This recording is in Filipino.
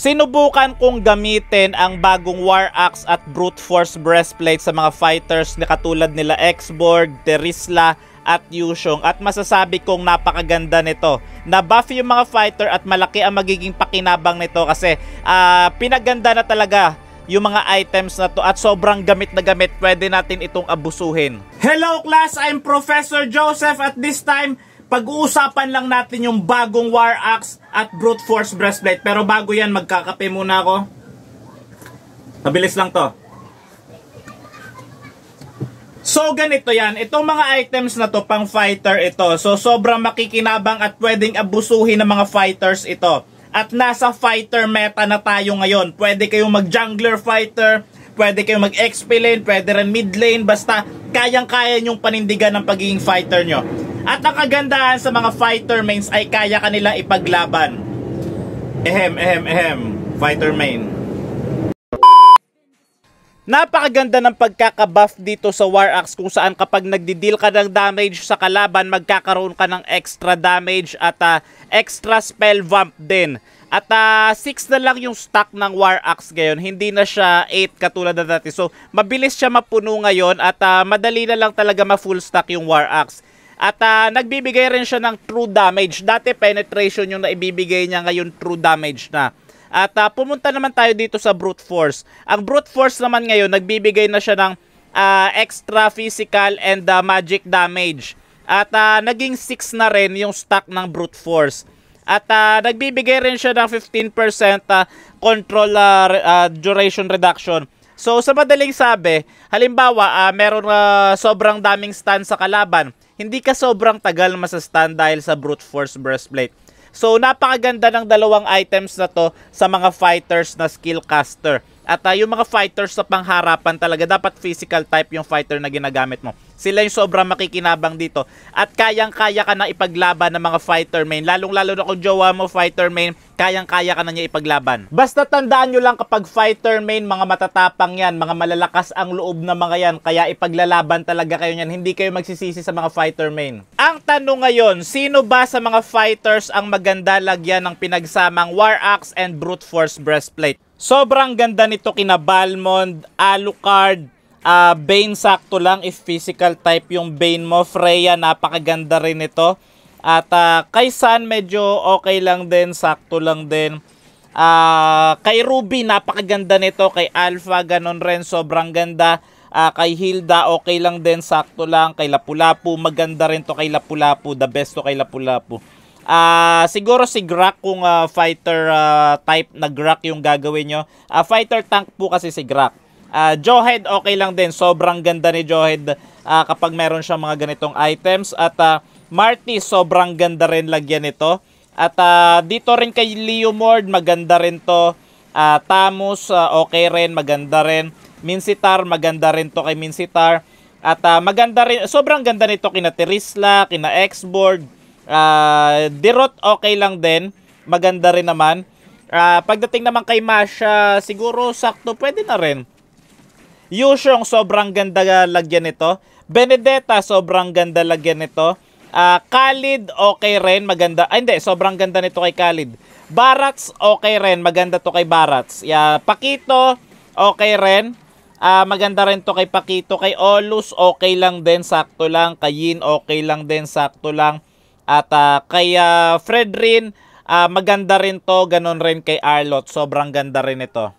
Sinubukan kong gamitin ang bagong War Axe at Brute Force Breastplate sa mga fighters na katulad nila X-Borg, Terisla at Yushong at masasabi kong napakaganda nito. Na-buff yung mga fighter at malaki ang magiging pakinabang nito kasi pinaganda na talaga yung mga items na to at sobrang gamit na gamit, pwede natin itong abusuhin. Hello class, I'm Professor Joseph at this time pag-uusapan lang natin yung bagong War Axe at Brute Force Breastplate. Pero bago yan, magkakape muna ako. Mabilis lang to. So ganito yan, itong mga items na to pang fighter ito. So sobrang makikinabang at pwedeng abusuhin ng mga fighters ito. At nasa fighter meta na tayo ngayon. Pwede kayong mag-jungler fighter, pwede kayong mag-XP lane, pwede rin mid lane. Basta kayang-kaya nyong panindigan ng pagiging fighter nyo. At ang kagandahan sa mga fighter mains ay kaya kanila ipaglaban. Fighter main. Napakaganda ng pagkakabuff dito sa War Axe kung saan kapag nagdi-deal ka ng damage sa kalaban, magkakaroon ka ng extra damage at extra spell vamp din. At 6 na lang yung stock ng War Axe ngayon, hindi na siya 8 katulad na dati. So mabilis siya mapuno ngayon at madali na lang talaga ma-full stock yung War Axe. At nagbibigay rin siya ng true damage. Dati penetration yung naibibigay niya, ngayon true damage na. At pumunta naman tayo dito sa Brute Force. Ang Brute Force naman ngayon, nagbibigay na siya ng extra physical and magic damage. At naging 6 na rin yung stock ng Brute Force. At nagbibigay rin siya ng 15% control duration reduction. So sa madaling sabi, halimbawa meron sobrang daming stun sa kalaban, hindi ka sobrang tagal masastun dahil sa Brute Force Breastplate. So napakaganda ng dalawang items na to sa mga fighters na skill caster. At yung mga fighters sa pangharapan talaga, dapat physical type yung fighter na ginagamit mo. Sila yung sobrang makikinabang dito. At kayang-kaya ka na ipaglaban ng mga fighter main. Lalong-lalo na kung jowa mo fighter main, kayang-kaya ka na niya ipaglaban. Basta tandaan nyo lang kapag fighter main, mga matatapang yan, mga malalakas ang loob na mga yan. Kaya ipaglalaban talaga kayo yan. Hindi kayo magsisisi sa mga fighter main. Ang tanong ngayon, sino ba sa mga fighters ang maganda lagyan ng pinagsamang War Axe and Brute Force Breastplate? Sobrang ganda nito kina Balmond, Alucard, Bane sakto lang if physical type yung Bane mo. Freya napakaganda rin ito. At kay Sun medyo okay lang din, sakto lang din. Kay Ruby napakaganda nito, kay Alpha ganon rin, sobrang ganda. Kay Hilda okay lang din, sakto lang. Kay Lapu-Lapu maganda rin to, kay Lapu-Lapu, the best to kay Lapu-Lapu. Siguro si Grak kung fighter type na Grak yung gagawin nyo. Fighter tank po kasi si Grak. Jawhead okay lang din, sobrang ganda ni Jawhead kapag meron siyang mga ganitong items. At Marty sobrang ganda rin lagyan nito. At dito rin kay Leomord maganda rin to. Tamus okay rin, maganda rin. Mincitar maganda rin to kay Mincitar. At maganda rin, sobrang ganda nito kina Terisla, kina X-Borg. Dirot okay lang din, maganda rin naman. Pagdating naman kay Masha, siguro sakto, pwede na rin. Yushong sobrang ganda lagyan nito. Benedetta sobrang ganda lagyan nito. Khalid okay rin, maganda. Ay hindi, sobrang ganda nito kay Khalid. Barats okay rin, maganda to kay Barats. Pakito okay rin. Maganda rin to kay Pakito. Kay Olus okay lang din, sakto lang. Kay Yin okay lang din, sakto lang. At kay Fredrin, maganda rin to, ganon rin kay Arlot, sobrang ganda rin ito.